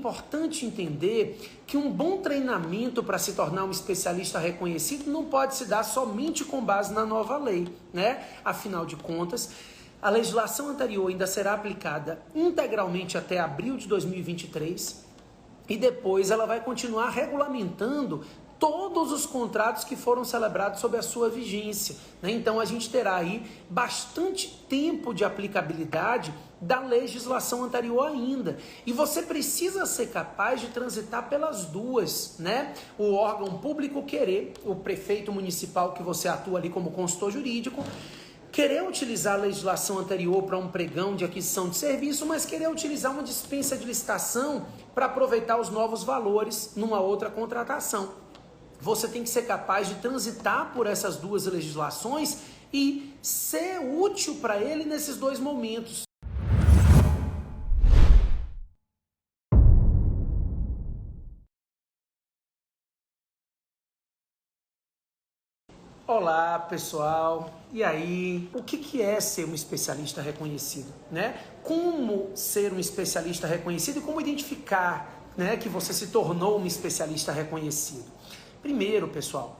importante entender que um bom treinamento para se tornar um especialista reconhecido não pode se dar somente com base na nova lei, né? Afinal de contas, a legislação anterior ainda será aplicada integralmente até abril de 2023 e depois ela vai continuar regulamentando todos os contratos que foram celebrados sob a sua vigência, né? Então a gente terá aí bastante tempo de aplicabilidade da legislação anterior ainda. E você precisa ser capaz de transitar pelas duas, né? O órgão público querer, o prefeito municipal que você atua ali como consultor jurídico, querer utilizar a legislação anterior para um pregão de aquisição de serviço, mas querer utilizar uma dispensa de licitação para aproveitar os novos valores numa outra contratação. Você tem que ser capaz de transitar por essas duas legislações e ser útil para ele nesses dois momentos. Olá, pessoal. E aí, o que é ser um especialista reconhecido, né? Como ser um especialista reconhecido e como identificar, né, que você se tornou um especialista reconhecido? Primeiro, pessoal,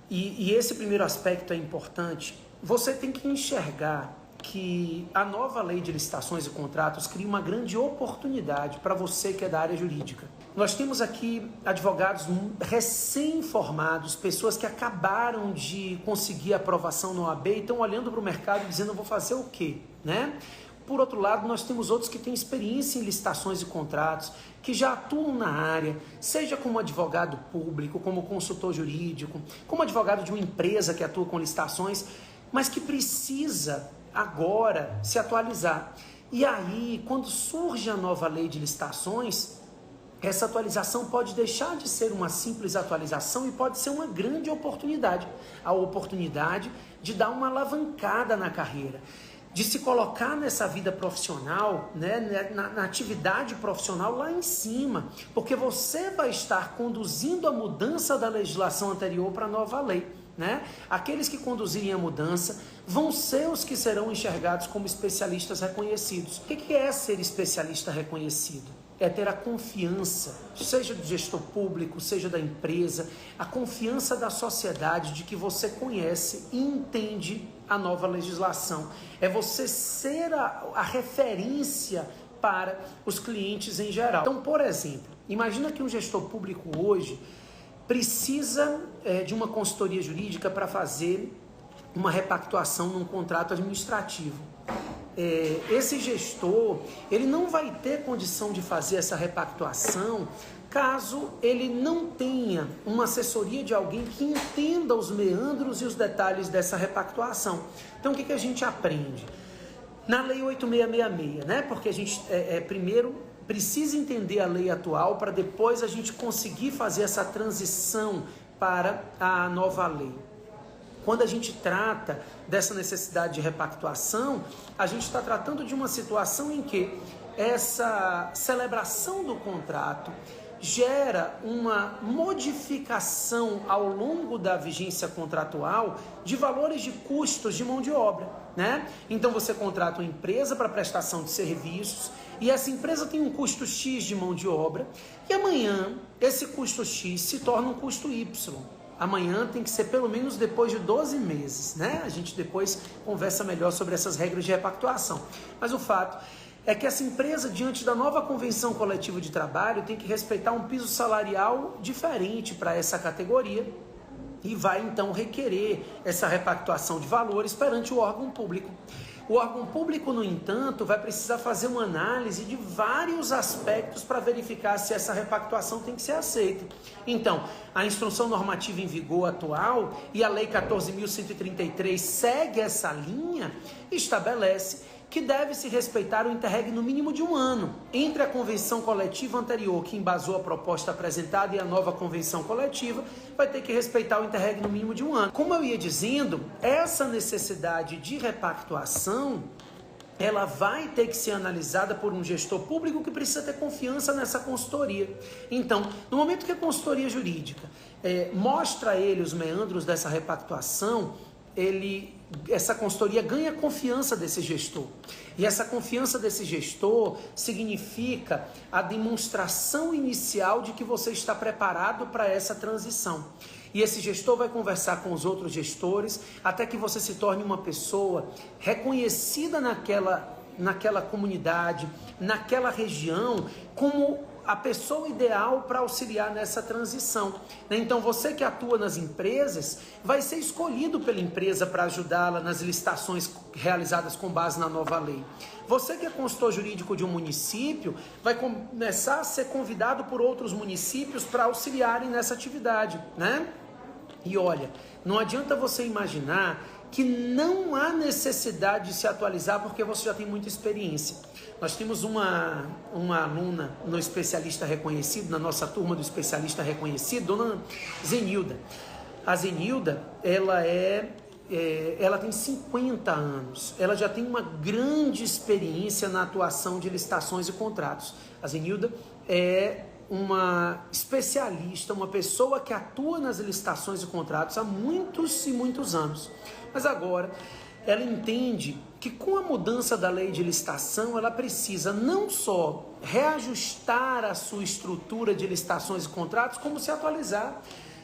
e esse primeiro aspecto é importante, você tem que enxergar que a nova lei de licitações e contratos cria uma grande oportunidade para você que é da área jurídica. Nós temos aqui advogados recém-formados, pessoas que acabaram de conseguir aprovação no OAB e estão olhando para o mercado dizendo, eu vou fazer o quê, né? Por outro lado, nós temos outros que têm experiência em licitações e contratos, que já atuam na área, seja como advogado público, como consultor jurídico, como advogado de uma empresa que atua com licitações, mas que precisa agora se atualizar. E aí, quando surge a nova lei de licitações, essa atualização pode deixar de ser uma simples atualização e pode ser uma grande oportunidade. A oportunidade de dar uma alavancada na carreira, de se colocar nessa vida profissional, né, na atividade profissional lá em cima, porque você vai estar conduzindo a mudança da legislação anterior para a nova lei, né? Aqueles que conduzirem a mudança vão ser os que serão enxergados como especialistas reconhecidos. O que é ser especialista reconhecido? É ter a confiança, seja do gestor público, seja da empresa, a confiança da sociedade de que você conhece e entende a nova legislação. É você ser a referência para os clientes em geral. Então, por exemplo, imagina que um gestor público hoje precisa de uma consultoria jurídica para fazer uma repactuação num contrato administrativo. Esse gestor, ele não vai ter condição de fazer essa repactuação caso ele não tenha uma assessoria de alguém que entenda os meandros e os detalhes dessa repactuação. Então, o que a gente aprende? Na Lei 8666, né? Porque a gente, primeiro, precisa entender a lei atual para depois a gente conseguir fazer essa transição para a nova lei. Quando a gente trata dessa necessidade de repactuação, a gente está tratando de uma situação em que essa celebração do contrato gera uma modificação ao longo da vigência contratual de valores de custos de mão de obra, né? Então você contrata uma empresa para prestação de serviços e essa empresa tem um custo X de mão de obra e amanhã esse custo X se torna um custo Y. Amanhã tem que ser pelo menos depois de 12 meses, né? A gente depois conversa melhor sobre essas regras de repactuação. Mas o fato é que essa empresa, diante da nova convenção coletiva de trabalho, tem que respeitar um piso salarial diferente para essa categoria e vai então requerer essa repactuação de valores perante o órgão público. O órgão público, no entanto, vai precisar fazer uma análise de vários aspectos para verificar se essa repactuação tem que ser aceita. Então, a instrução normativa em vigor atual e a Lei 14.133 segue essa linha e estabelece que deve se respeitar o interregno no mínimo de 1 ano entre a convenção coletiva anterior que embasou a proposta apresentada e a nova convenção coletiva, vai ter que respeitar o interregno no mínimo de 1 ano. Como eu ia dizendo, essa necessidade de repactuação, ela vai ter que ser analisada por um gestor público que precisa ter confiança nessa consultoria. Então, no momento que a consultoria jurídica mostra a ele os meandros dessa repactuação, ele essa consultoria ganha a confiança desse gestor. E essa confiança desse gestor significa a demonstração inicial de que você está preparado para essa transição. E esse gestor vai conversar com os outros gestores até que você se torne uma pessoa reconhecida naquela comunidade, naquela região, como a pessoa ideal para auxiliar nessa transição. Então você que atua nas empresas vai ser escolhido pela empresa para ajudá-la nas licitações realizadas com base na nova lei. Você que é consultor jurídico de um município vai começar a ser convidado por outros municípios para auxiliarem nessa atividade, né? E olha, não adianta você imaginar que não há necessidade de se atualizar porque você já tem muita experiência. Nós temos uma aluna no especialista reconhecido, na nossa turma do especialista reconhecido, dona Zenilda. A Zenilda, ela tem 50 anos, ela já tem uma grande experiência na atuação de licitações e contratos. A Zenilda é uma especialista, uma pessoa que atua nas licitações e contratos há muitos e muitos anos. Mas agora ela entende que com a mudança da lei de licitação, ela precisa não só reajustar a sua estrutura de licitações e contratos, como se atualizar.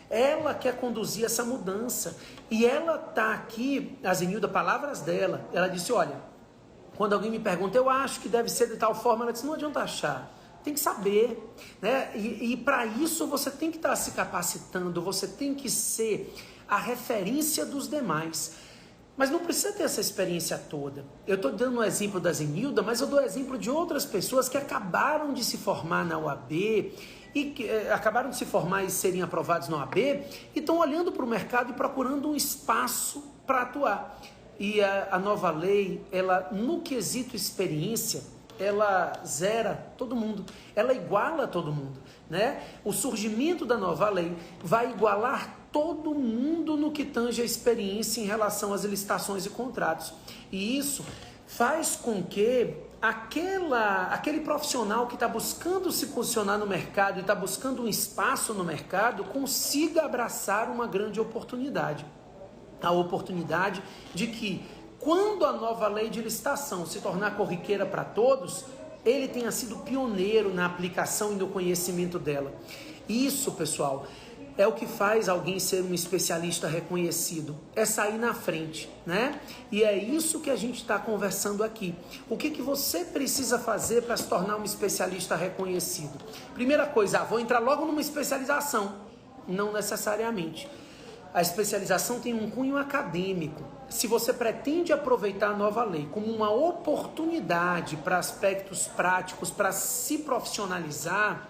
Ela quer conduzir essa mudança. E ela está aqui, a Zenilda, palavras dela, ela disse, olha, quando alguém me pergunta, eu acho que deve ser de tal forma, ela disse, não adianta achar. Tem que saber, né? E para isso você tem que estar se capacitando, você tem que ser a referência dos demais. Mas não precisa ter essa experiência toda. Eu estou dando um exemplo da Zenilda, mas eu dou exemplo de outras pessoas que acabaram de se formar na OAB e que acabaram de se formar e serem aprovados na OAB e estão olhando para o mercado e procurando um espaço para atuar. E a nova lei, ela no quesito experiência, ela zera todo mundo, ela iguala todo mundo, né? O surgimento da nova lei vai igualar todo mundo no que tange a experiência em relação às licitações e contratos. E isso faz com que aquele profissional que está buscando se posicionar no mercado e está buscando um espaço no mercado consiga abraçar uma grande oportunidade. A oportunidade de que, quando a nova lei de licitação se tornar corriqueira para todos, ele tenha sido pioneiro na aplicação e no conhecimento dela. Isso, pessoal, é o que faz alguém ser um especialista reconhecido, é sair na frente, né? E é isso que a gente está conversando aqui. O que você precisa fazer para se tornar um especialista reconhecido? Primeira coisa, vou entrar logo numa especialização. Não necessariamente. A especialização tem um cunho acadêmico. Se você pretende aproveitar a nova lei como uma oportunidade para aspectos práticos, para se profissionalizar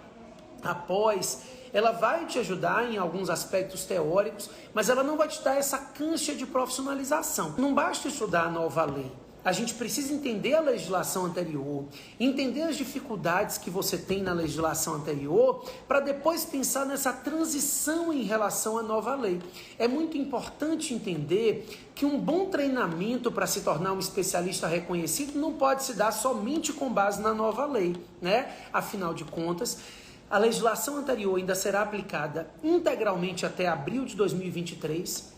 após, ela vai te ajudar em alguns aspectos teóricos, mas ela não vai te dar essa cancha de profissionalização. Não basta estudar a nova lei. A gente precisa entender a legislação anterior, entender as dificuldades que você tem na legislação anterior, para depois pensar nessa transição em relação à nova lei. É muito importante entender que um bom treinamento para se tornar um especialista reconhecido não pode se dar somente com base na nova lei, né? Afinal de contas, a legislação anterior ainda será aplicada integralmente até abril de 2023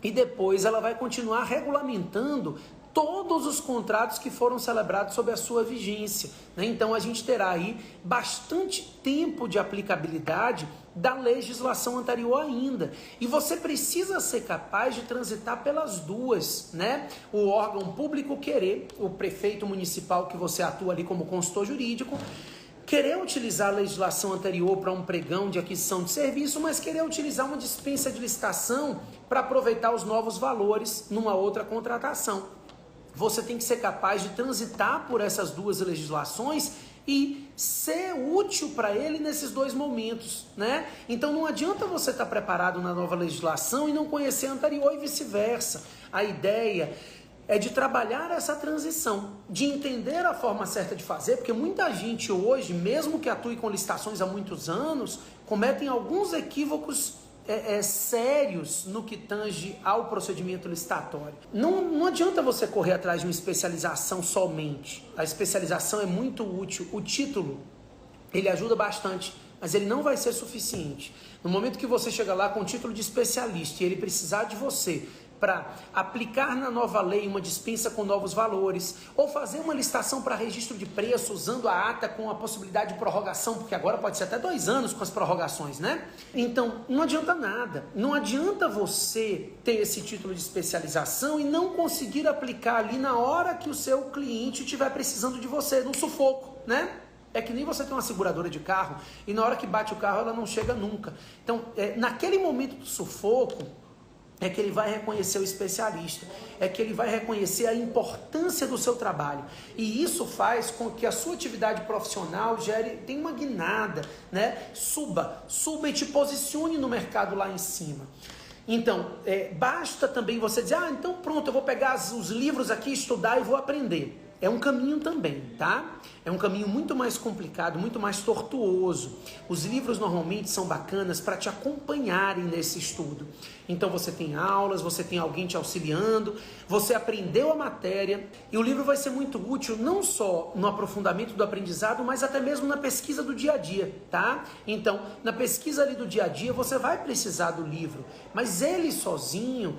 e depois ela vai continuar regulamentando todos os contratos que foram celebrados sob a sua vigência, né? Então a gente terá aí bastante tempo de aplicabilidade da legislação anterior ainda. E você precisa ser capaz de transitar pelas duas, né? O órgão público querer, o prefeito municipal que você atua ali como consultor jurídico, querer utilizar a legislação anterior para um pregão de aquisição de serviço, mas querer utilizar uma dispensa de licitação para aproveitar os novos valores numa outra contratação. Você tem que ser capaz de transitar por essas duas legislações e ser útil para ele nesses dois momentos, né? Então não adianta você estar preparado na nova legislação e não conhecer a anterior e vice-versa. A ideia é de trabalhar essa transição, de entender a forma certa de fazer, porque muita gente hoje, mesmo que atue com licitações há muitos anos, cometem alguns equívocos sérios no que tange ao procedimento licitatório. Não adianta você correr atrás de uma especialização somente. A especialização é muito útil. O título, ele ajuda bastante, mas ele não vai ser suficiente. No momento que você chega lá com o título de especialista e ele precisar de você para aplicar na nova lei uma dispensa com novos valores, ou fazer uma licitação para registro de preço usando a ata com a possibilidade de prorrogação, porque agora pode ser até 2 anos com as prorrogações, né? Então, não adianta nada. Não adianta você ter esse título de especialização e não conseguir aplicar ali na hora que o seu cliente estiver precisando de você, no sufoco, né? É que nem você tem uma seguradora de carro e na hora que bate o carro ela não chega nunca. Então, naquele momento do sufoco, é que ele vai reconhecer o especialista, é que ele vai reconhecer a importância do seu trabalho. E isso faz com que a sua atividade profissional tenha uma guinada, né? Suba e te posicione no mercado lá em cima. Então, basta também você dizer, então pronto, eu vou pegar os livros aqui, estudar e vou aprender. É um caminho também, tá? É um caminho muito mais complicado, muito mais tortuoso. Os livros normalmente são bacanas para te acompanharem nesse estudo. Então você tem aulas, você tem alguém te auxiliando, você aprendeu a matéria e o livro vai ser muito útil não só no aprofundamento do aprendizado, mas até mesmo na pesquisa do dia a dia, tá? Então, na pesquisa ali do dia a dia, você vai precisar do livro, mas ele sozinho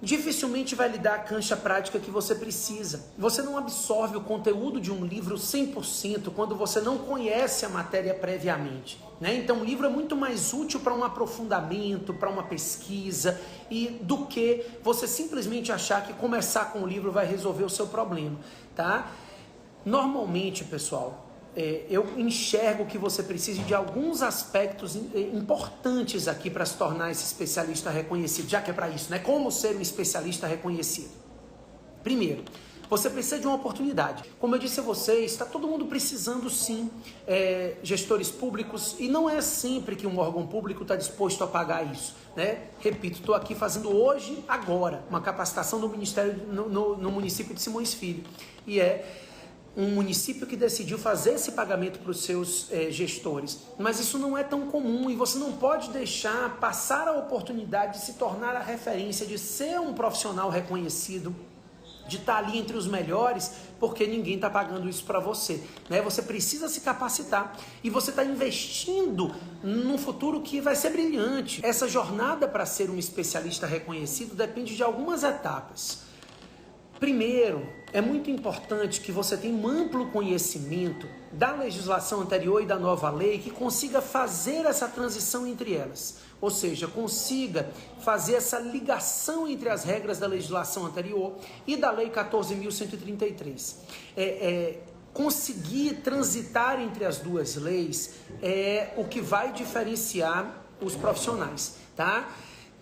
dificilmente vai lhe dar a cancha prática que você precisa. Você não absorve o conteúdo de um livro 100% quando você não conhece a matéria previamente, né? Então o livro é muito mais útil para um aprofundamento, para uma pesquisa, do que você simplesmente achar que começar com o livro vai resolver o seu problema, tá? Normalmente, pessoal, eu enxergo que você precisa de alguns aspectos importantes aqui para se tornar esse especialista reconhecido, já que é para isso, né? Como ser um especialista reconhecido? Primeiro, você precisa de uma oportunidade. Como eu disse a vocês, está todo mundo precisando sim, gestores públicos, e não é sempre que um órgão público está disposto a pagar isso, né? Repito, estou aqui fazendo hoje, agora, uma capacitação do Ministério no município de Simões Filho, e um município que decidiu fazer esse pagamento para os seus gestores. Mas isso não é tão comum e você não pode deixar passar a oportunidade de se tornar a referência, de ser um profissional reconhecido, de estar ali entre os melhores, porque ninguém está pagando isso para você, né? Você precisa se capacitar e você está investindo num futuro que vai ser brilhante. Essa jornada para ser um especialista reconhecido depende de algumas etapas. Primeiro, é muito importante que você tenha um amplo conhecimento da legislação anterior e da nova lei que consiga fazer essa transição entre elas. Ou seja, consiga fazer essa ligação entre as regras da legislação anterior e da lei 14.133. Conseguir transitar entre as duas leis é o que vai diferenciar os profissionais, tá?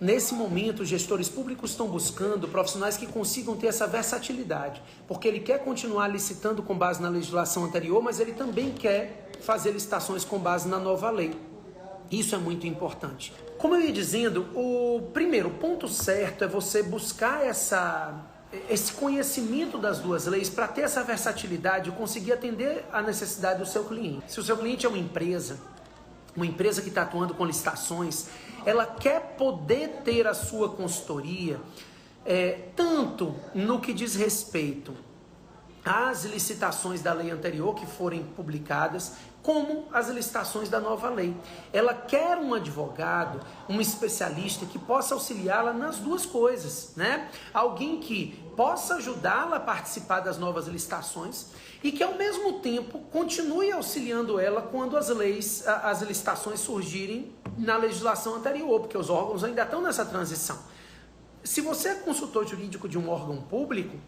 Nesse momento, os gestores públicos estão buscando profissionais que consigam ter essa versatilidade, porque ele quer continuar licitando com base na legislação anterior, mas ele também quer fazer licitações com base na nova lei. Isso é muito importante. Como eu ia dizendo, o primeiro ponto certo é você buscar esse conhecimento das duas leis para ter essa versatilidade e conseguir atender a necessidade do seu cliente. Se o seu cliente é uma empresa que está atuando com licitações, ela quer poder ter a sua consultoria, tanto no que diz respeito às licitações da lei anterior que forem publicadas, como as licitações da nova lei. Ela quer um advogado, um especialista que possa auxiliá-la nas duas coisas, né? Alguém que possa ajudá-la a participar das novas licitações e que ao mesmo tempo continue auxiliando ela quando as licitações surgirem na legislação anterior, porque os órgãos ainda estão nessa transição. Se você é consultor jurídico de um órgão público,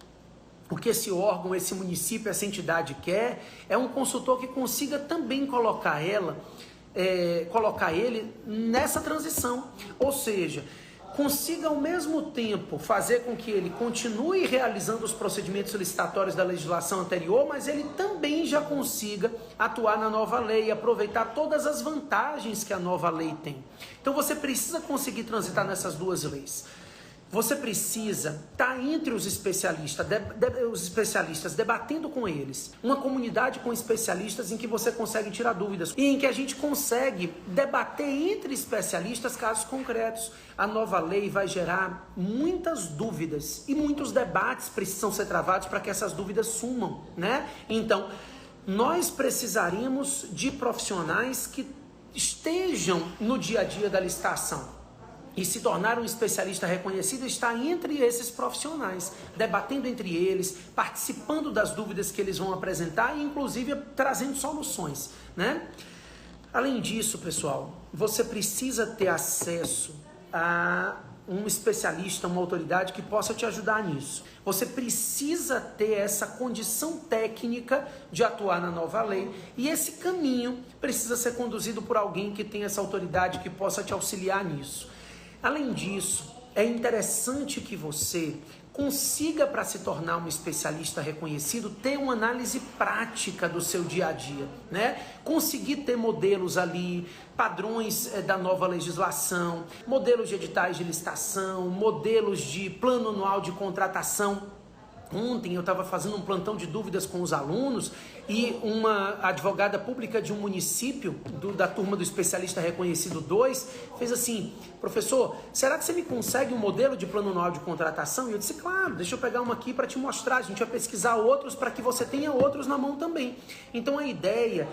o que esse órgão, esse município, essa entidade quer é um consultor que consiga também colocar ele nessa transição. Ou seja, consiga ao mesmo tempo fazer com que ele continue realizando os procedimentos licitatórios da legislação anterior, mas ele também já consiga atuar na nova lei, aproveitar todas as vantagens que a nova lei tem. Então você precisa conseguir transitar nessas duas leis. Você precisa estar entre os especialistas, debatendo com eles. Uma comunidade com especialistas em que você consegue tirar dúvidas e em que a gente consegue debater entre especialistas casos concretos. A nova lei vai gerar muitas dúvidas e muitos debates precisam ser travados para que essas dúvidas sumam, né? Então, nós precisaríamos de profissionais que estejam no dia a dia da licitação. E se tornar um especialista reconhecido está entre esses profissionais, debatendo entre eles, participando das dúvidas que eles vão apresentar e inclusive trazendo soluções, né? Além disso, pessoal, você precisa ter acesso a um especialista, uma autoridade que possa te ajudar nisso. Você precisa ter essa condição técnica de atuar na nova lei e esse caminho precisa ser conduzido por alguém que tenha essa autoridade que possa te auxiliar nisso. Além disso, é interessante que você consiga, para se tornar um especialista reconhecido, ter uma análise prática do seu dia a dia, né? Conseguir ter modelos ali, padrões da nova legislação, modelos de editais de licitação, modelos de plano anual de contratação. Ontem eu estava fazendo um plantão de dúvidas com os alunos e uma advogada pública de um município, da turma do especialista reconhecido 2, fez assim: professor, será que você me consegue um modelo de plano anual de contratação? E eu disse: claro, deixa eu pegar uma aqui para te mostrar, a gente vai pesquisar outros para que você tenha outros na mão também. Então a ideia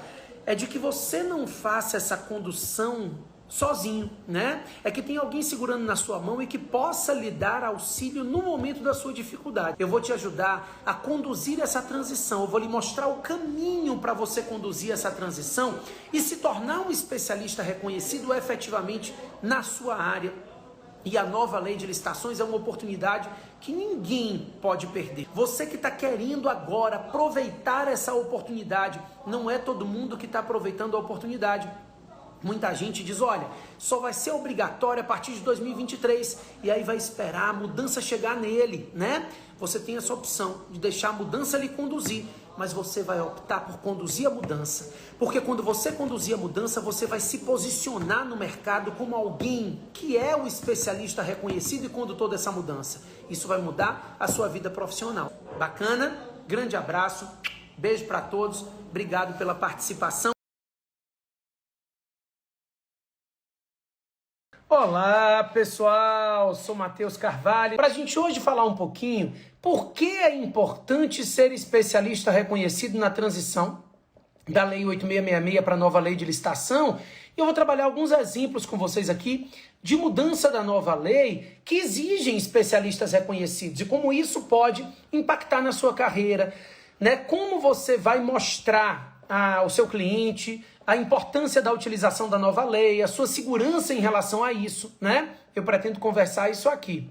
é de que você não faça essa condução sozinho, né? É que tem alguém segurando na sua mão e que possa lhe dar auxílio no momento da sua dificuldade. Eu vou te ajudar a conduzir essa transição, eu vou lhe mostrar o caminho para você conduzir essa transição e se tornar um especialista reconhecido efetivamente na sua área. E a nova lei de licitações é uma oportunidade que ninguém pode perder. Você que está querendo agora aproveitar essa oportunidade, não é todo mundo que está aproveitando a oportunidade. Muita gente diz: olha, só vai ser obrigatório a partir de 2023 e aí vai esperar a mudança chegar nele, né? Você tem essa opção de deixar a mudança lhe conduzir, mas você vai optar por conduzir a mudança, porque quando você conduzir a mudança, você vai se posicionar no mercado como alguém que é o especialista reconhecido e condutor dessa mudança. Isso vai mudar a sua vida profissional. Bacana? Grande abraço, beijo para todos, obrigado pela participação. Olá pessoal, sou Matheus Carvalho. Para a gente hoje falar um pouquinho por que é importante ser especialista reconhecido na transição da Lei 8666 para a nova Lei de Licitação. E eu vou trabalhar alguns exemplos com vocês aqui de mudança da nova lei que exigem especialistas reconhecidos e como isso pode impactar na sua carreira, né? Como você vai mostrar ao seu cliente a importância da utilização da nova lei, a sua segurança em relação a isso, né? Eu pretendo conversar isso aqui.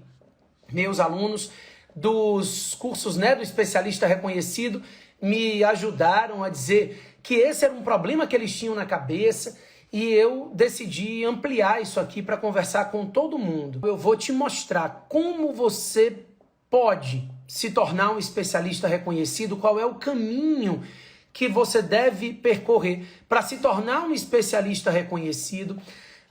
Meus alunos dos cursos, né, do especialista reconhecido me ajudaram a dizer que esse era um problema que eles tinham na cabeça e eu decidi ampliar isso aqui para conversar com todo mundo. Eu vou te mostrar como você pode se tornar um especialista reconhecido, qual é o caminho que você deve percorrer para se tornar um especialista reconhecido,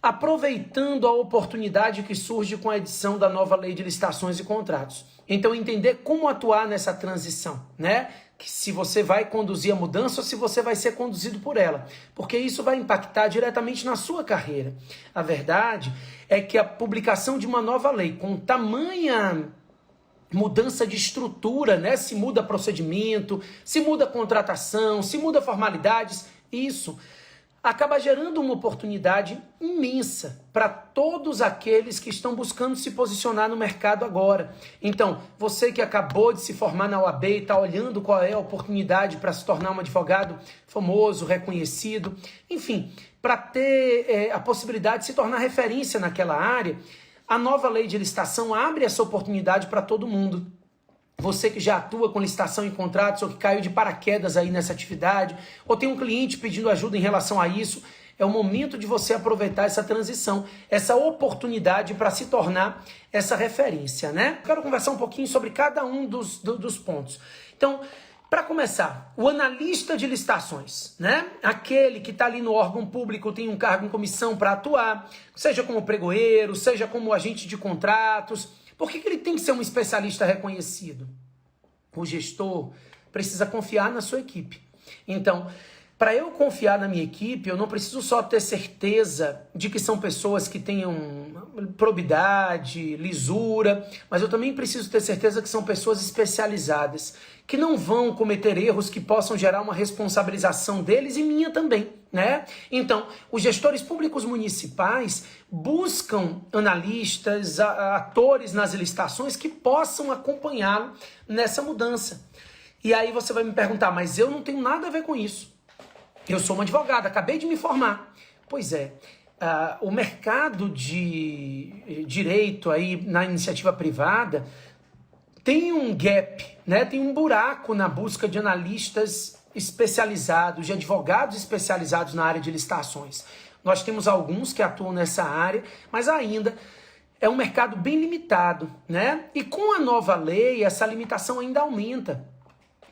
aproveitando a oportunidade que surge com a edição da nova Lei de Licitações e Contratos. Então, entender como atuar nessa transição, né? Que se você vai conduzir a mudança ou se você vai ser conduzido por ela, porque isso vai impactar diretamente na sua carreira. A verdade é que a publicação de uma nova lei com tamanha mudança de estrutura, né? Se muda procedimento, se muda contratação, se muda formalidades, isso acaba gerando uma oportunidade imensa para todos aqueles que estão buscando se posicionar no mercado agora. Então, você que acabou de se formar na OAB e está olhando qual é a oportunidade para se tornar um advogado famoso, reconhecido, enfim, para ter a possibilidade de se tornar referência naquela área, a nova lei de licitação abre essa oportunidade para todo mundo. Você que já atua com licitação e contratos ou que caiu de paraquedas aí nessa atividade, ou tem um cliente pedindo ajuda em relação a isso, é o momento de você aproveitar essa transição, essa oportunidade para se tornar essa referência, né? Eu quero conversar um pouquinho sobre cada um dos pontos. Então, para começar, o analista de licitações, né? Aquele que está ali no órgão público, tem um cargo em comissão para atuar, seja como pregoeiro, seja como agente de contratos. Por que ele tem que ser um especialista reconhecido? O gestor precisa confiar na sua equipe. Então, para eu confiar na minha equipe, eu não preciso só ter certeza de que são pessoas que tenham probidade, lisura, mas eu também preciso ter certeza que são pessoas especializadas, que não vão cometer erros que possam gerar uma responsabilização deles e minha também, né? Então, os gestores públicos municipais buscam analistas, atores nas licitações que possam acompanhá-lo nessa mudança. E aí você vai me perguntar, mas eu não tenho nada a ver com isso. Eu sou uma advogada, acabei de me formar. Pois é, o mercado de direito aí na iniciativa privada tem um gap, né? Tem um buraco na busca de analistas especializados, de advogados especializados na área de licitações. Nós temos alguns que atuam nessa área, mas ainda é um mercado bem limitado, né? E com a nova lei, essa limitação ainda aumenta,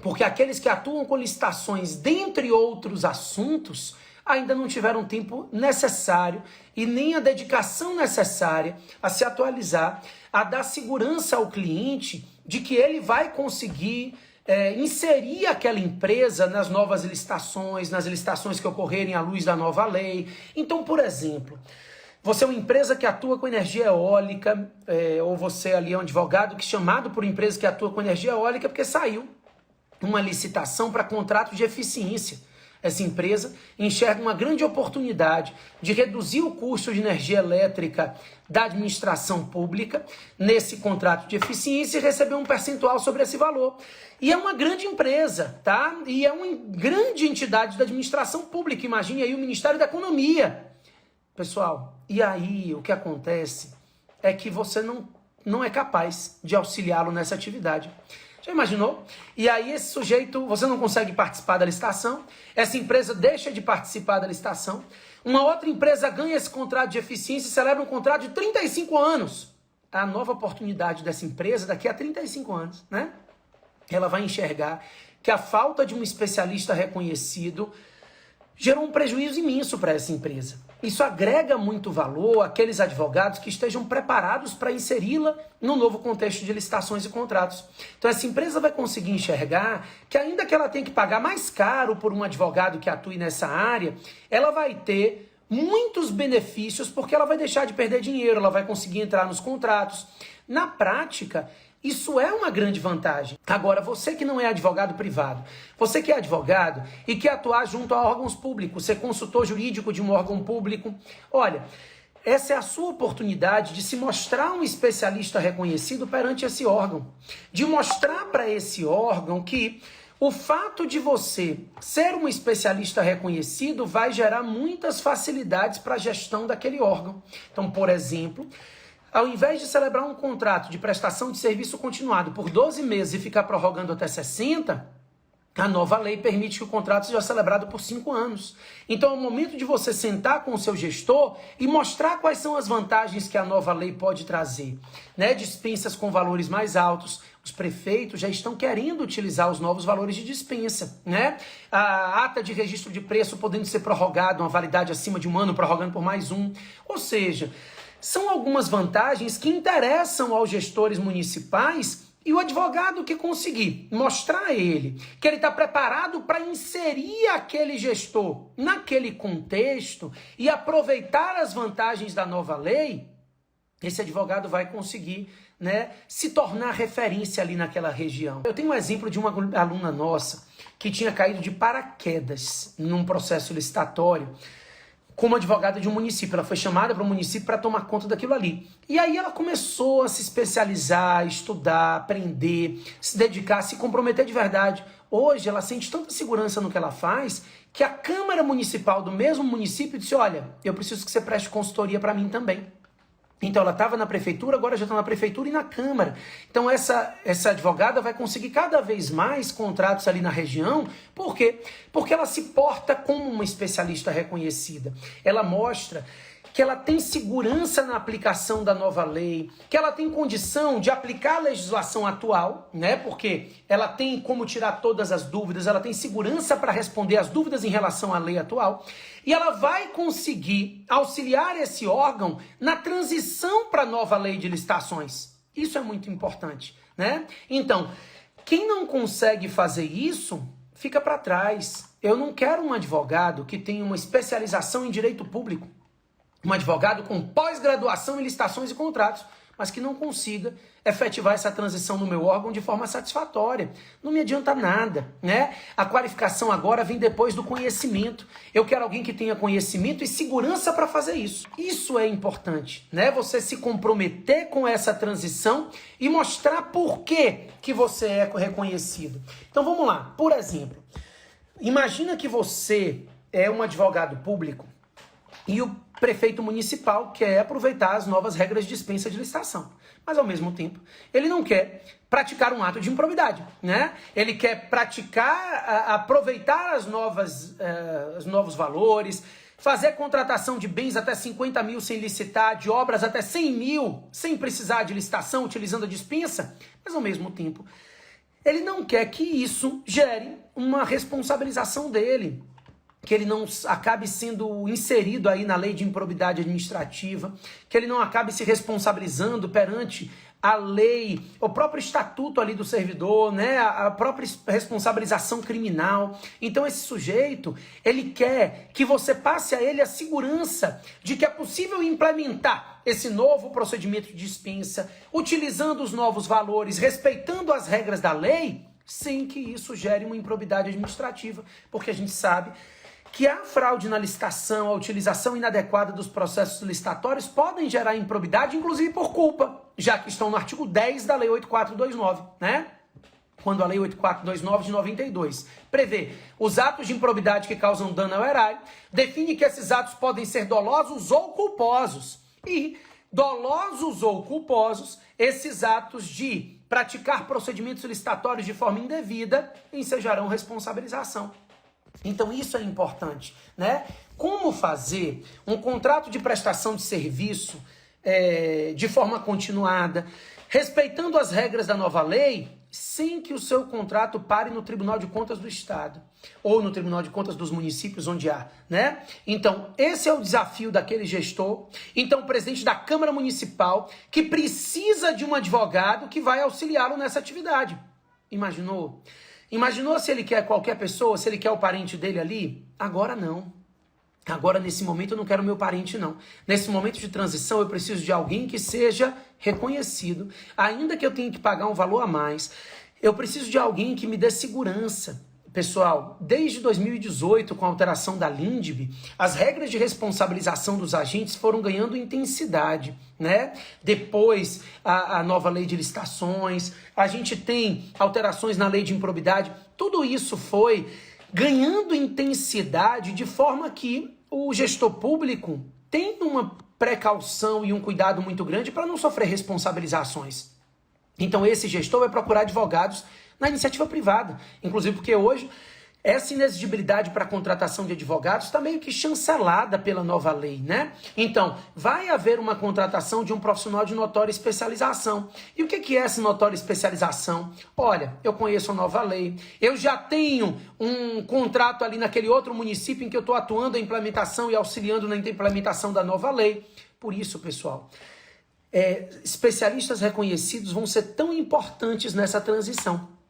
porque aqueles que atuam com licitações, dentre outros assuntos, ainda não tiveram o tempo necessário e nem a dedicação necessária a se atualizar, a dar segurança ao cliente de que ele vai conseguir inserir aquela empresa nas novas licitações, nas licitações que ocorrerem à luz da nova lei. Então, por exemplo, você é uma empresa que atua com energia eólica, ou você ali é um advogado que é chamado por empresa que atua com energia eólica porque saiu uma licitação para contrato de eficiência. Essa empresa enxerga uma grande oportunidade de reduzir o custo de energia elétrica da administração pública nesse contrato de eficiência e receber um percentual sobre esse valor. E é uma grande empresa, tá? E é uma grande entidade da administração pública. Imagine aí o Ministério da Economia. Pessoal, e aí o que acontece é que você não é capaz de auxiliá-lo nessa atividade. Já imaginou? E aí esse sujeito, você não consegue participar da licitação, essa empresa deixa de participar da licitação, uma outra empresa ganha esse contrato de eficiência e celebra um contrato de 35 anos. A nova oportunidade dessa empresa daqui a 35 anos, né? Ela vai enxergar que a falta de um especialista reconhecido gerou um prejuízo imenso para essa empresa. Isso agrega muito valor àqueles advogados que estejam preparados para inseri-la no novo contexto de licitações e contratos. Então essa empresa vai conseguir enxergar que ainda que ela tenha que pagar mais caro por um advogado que atue nessa área, ela vai ter muitos benefícios porque ela vai deixar de perder dinheiro, ela vai conseguir entrar nos contratos. Na prática, isso é uma grande vantagem. Agora, você que não é advogado privado, você que é advogado e quer atuar junto a órgãos públicos, ser consultor jurídico de um órgão público, olha, essa é a sua oportunidade de se mostrar um especialista reconhecido perante esse órgão, de mostrar para esse órgão que o fato de você ser um especialista reconhecido vai gerar muitas facilidades para a gestão daquele órgão. Então, por exemplo, ao invés de celebrar um contrato de prestação de serviço continuado por 12 meses e ficar prorrogando até 60, a nova lei permite que o contrato seja celebrado por 5 anos. Então é o momento de você sentar com o seu gestor e mostrar quais são as vantagens que a nova lei pode trazer, né? Dispensas com valores mais altos. Os prefeitos já estão querendo utilizar os novos valores de dispensa, né? A ata de registro de preço podendo ser prorrogada, uma validade acima de 1 ano, prorrogando por mais 1. Ou seja, são algumas vantagens que interessam aos gestores municipais e o advogado que conseguir mostrar a ele que ele está preparado para inserir aquele gestor naquele contexto e aproveitar as vantagens da nova lei, esse advogado vai conseguir, né, se tornar referência ali naquela região. Eu tenho um exemplo de uma aluna nossa que tinha caído de paraquedas num processo licitatório como advogada de um município. Ela foi chamada para o município para tomar conta daquilo ali. E aí ela começou a se especializar, estudar, aprender, se dedicar, se comprometer de verdade. Hoje ela sente tanta segurança no que ela faz que a Câmara Municipal do mesmo município disse: olha, eu preciso que você preste consultoria para mim também. Então ela estava na prefeitura, agora já está na prefeitura e na Câmara. Então essa advogada vai conseguir cada vez mais contratos ali na região. Por quê? Porque ela se porta como uma especialista reconhecida. Ela mostra que ela tem segurança na aplicação da nova lei, que ela tem condição de aplicar a legislação atual, né? Porque ela tem como tirar todas as dúvidas, ela tem segurança para responder as dúvidas em relação à lei atual, e ela vai conseguir auxiliar esse órgão na transição para a nova lei de licitações. Isso é muito importante, né? Então, quem não consegue fazer isso, fica para trás. Eu não quero um advogado que tenha uma especialização em direito público, um advogado com pós-graduação em licitações e contratos, mas que não consiga efetivar essa transição no meu órgão de forma satisfatória. Não me adianta nada, né? A qualificação agora vem depois do conhecimento. Eu quero alguém que tenha conhecimento e segurança para fazer isso. Isso é importante, né? Você se comprometer com essa transição e mostrar por que você é reconhecido. Então vamos lá. Por exemplo, imagina que você é um advogado público e o prefeito municipal quer aproveitar as novas regras de dispensa de licitação. Mas, ao mesmo tempo, ele não quer praticar um ato de improbidade, né? Ele quer aproveitar os novos valores, fazer contratação de bens até 50 mil sem licitar, de obras até 100 mil sem precisar de licitação, utilizando a dispensa. Mas, ao mesmo tempo, ele não quer que isso gere uma responsabilização dele, que ele não acabe sendo inserido aí na lei de improbidade administrativa, que ele não acabe se responsabilizando perante a lei, o próprio estatuto ali do servidor, né, a própria responsabilização criminal. Então esse sujeito, ele quer que você passe a ele a segurança de que é possível implementar esse novo procedimento de dispensa, utilizando os novos valores, respeitando as regras da lei, sem que isso gere uma improbidade administrativa, porque a gente sabe que a fraude na licitação, a utilização inadequada dos processos licitatórios podem gerar improbidade, inclusive por culpa, já que estão no artigo 10 da Lei 8429, né? Quando a Lei 8429 de 92 prevê os atos de improbidade que causam dano ao erário, define que esses atos podem ser dolosos ou culposos. E, dolosos ou culposos, esses atos de praticar procedimentos licitatórios de forma indevida ensejarão responsabilização. Então isso é importante, né? Como fazer um contrato de prestação de serviço de forma continuada, respeitando as regras da nova lei, sem que o seu contrato pare no Tribunal de Contas do Estado ou no Tribunal de Contas dos municípios onde há, né? Então esse é o desafio daquele gestor, então o presidente da Câmara Municipal, que precisa de um advogado que vai auxiliá-lo nessa atividade. Imaginou? Imaginou se ele quer qualquer pessoa, se ele quer o parente dele ali? Agora não. Agora, nesse momento, eu não quero meu parente, não. Nesse momento de transição, eu preciso de alguém que seja reconhecido, ainda que eu tenha que pagar um valor a mais. Eu preciso de alguém que me dê segurança. Pessoal, desde 2018, com a alteração da LINDB, as regras de responsabilização dos agentes foram ganhando intensidade, né? Depois, a nova lei de licitações, a gente tem alterações na lei de improbidade, tudo isso foi ganhando intensidade de forma que o gestor público tem uma precaução e um cuidado muito grande para não sofrer responsabilizações. Então esse gestor vai procurar advogados na iniciativa privada, inclusive porque hoje essa inexigibilidade para a contratação de advogados está meio que chancelada pela nova lei, né? Então, vai haver uma contratação de um profissional de notória especialização. E o que é essa notória especialização? Olha, eu conheço a nova lei, eu já tenho um contrato ali naquele outro município em que eu estou atuando a implementação e auxiliando na implementação da nova lei. Por isso, pessoal, especialistas reconhecidos vão ser tão importantes nessa transição,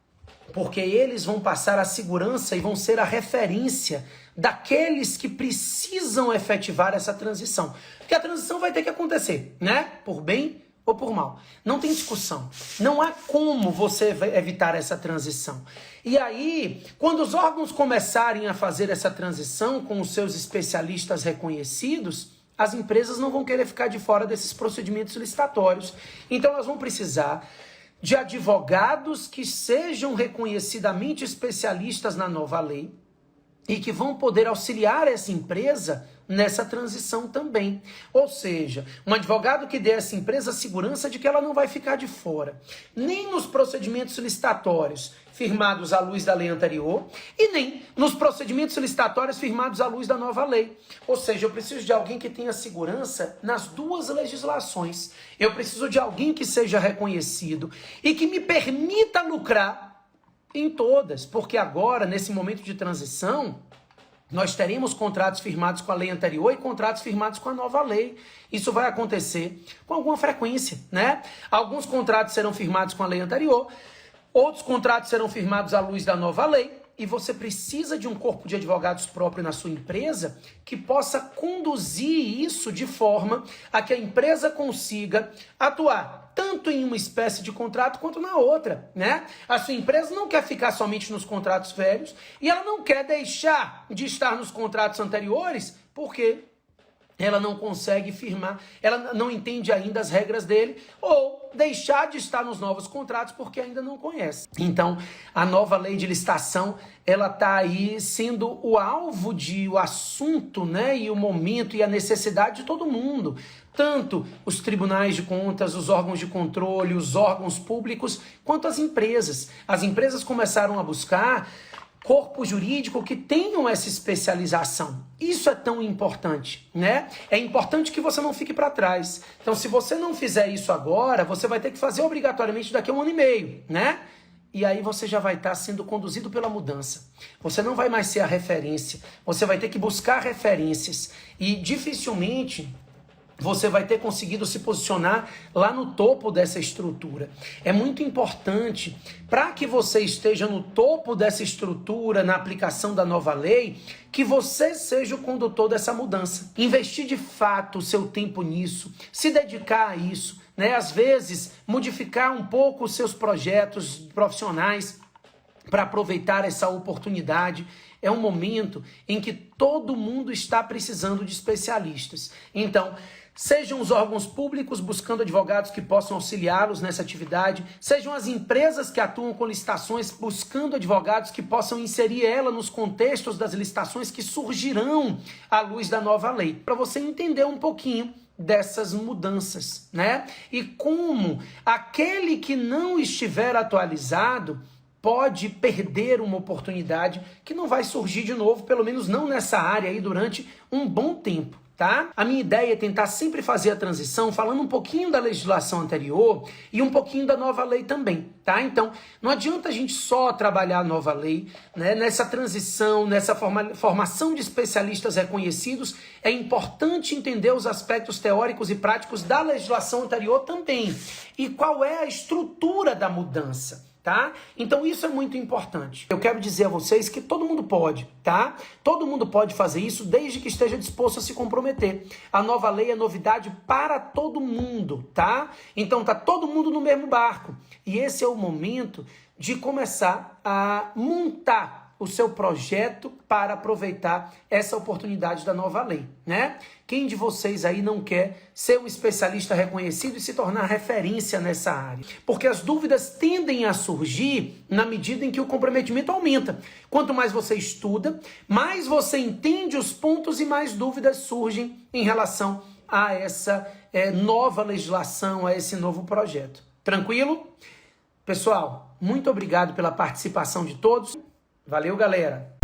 porque eles vão passar a segurança e vão ser a referência daqueles que precisam efetivar essa transição. Porque a transição vai ter que acontecer, né? Por bem ou por mal. Não tem discussão. Não há como você evitar essa transição. E aí, quando os órgãos começarem a fazer essa transição com os seus especialistas reconhecidos, as empresas não vão querer ficar de fora desses procedimentos licitatórios. Então elas vão precisar de advogados que sejam reconhecidamente especialistas na nova lei e que vão poder auxiliar essa empresa nessa transição também. Ou seja, um advogado que dê a essa empresa a segurança de que ela não vai ficar de fora, nem nos procedimentos licitatórios firmados à luz da lei anterior e nem nos procedimentos licitatórios firmados à luz da nova lei. Ou seja, eu preciso de alguém que tenha segurança nas duas legislações. Eu preciso de alguém que seja reconhecido e que me permita lucrar em todas, porque agora, nesse momento de transição, nós teremos contratos firmados com a lei anterior e contratos firmados com a nova lei. Isso vai acontecer com alguma frequência, né? Alguns contratos serão firmados com a lei anterior, outros contratos serão firmados à luz da nova lei, e você precisa de um corpo de advogados próprio na sua empresa que possa conduzir isso de forma a que a empresa consiga atuar tanto em uma espécie de contrato quanto na outra, né? A sua empresa não quer ficar somente nos contratos velhos e ela não quer deixar de estar nos contratos anteriores porque ela não consegue firmar, ela não entende ainda as regras dele, ou deixar de estar nos novos contratos porque ainda não conhece. Então, a nova lei de licitação, ela está aí sendo o alvo o assunto, né, e o momento e a necessidade de todo mundo. Tanto os tribunais de contas, os órgãos de controle, os órgãos públicos, quanto as empresas. As empresas começaram a buscar corpo jurídico que tenham essa especialização. Isso é tão importante, né? É importante que você não fique para trás. Então, se você não fizer isso agora, você vai ter que fazer obrigatoriamente daqui a 1 ano e meio, né? E aí você já vai estar sendo conduzido pela mudança. Você não vai mais ser a referência. Você vai ter que buscar referências. E dificilmente você vai ter conseguido se posicionar lá no topo dessa estrutura. É muito importante, para que você esteja no topo dessa estrutura, na aplicação da nova lei, que você seja o condutor dessa mudança. Investir de fato o seu tempo nisso, se dedicar a isso, né? Às vezes, modificar um pouco os seus projetos profissionais para aproveitar essa oportunidade. É um momento em que todo mundo está precisando de especialistas. Então, sejam os órgãos públicos buscando advogados que possam auxiliá-los nessa atividade, sejam as empresas que atuam com licitações buscando advogados que possam inserir ela nos contextos das licitações que surgirão à luz da nova lei, para você entender um pouquinho dessas mudanças, né? E como aquele que não estiver atualizado pode perder uma oportunidade que não vai surgir de novo, pelo menos não nessa área aí durante um bom tempo. Tá? A minha ideia é tentar sempre fazer a transição falando um pouquinho da legislação anterior e um pouquinho da nova lei também, tá? Então, não adianta a gente só trabalhar a nova lei, né? Nessa transição, nessa formação de especialistas reconhecidos, é importante entender os aspectos teóricos e práticos da legislação anterior também. E qual é a estrutura da mudança. Tá? Então isso é muito importante. Eu quero dizer a vocês que todo mundo pode, tá? Todo mundo pode fazer isso desde que esteja disposto a se comprometer. A nova lei é novidade para todo mundo, tá? Então tá todo mundo no mesmo barco. E esse é o momento de começar a montar o seu projeto para aproveitar essa oportunidade da nova lei, né? Quem de vocês aí não quer ser um especialista reconhecido e se tornar referência nessa área? Porque as dúvidas tendem a surgir na medida em que o comprometimento aumenta. Quanto mais você estuda, mais você entende os pontos e mais dúvidas surgem em relação a essa nova legislação, a esse novo projeto. Tranquilo? Pessoal, muito obrigado pela participação de todos. Valeu, galera!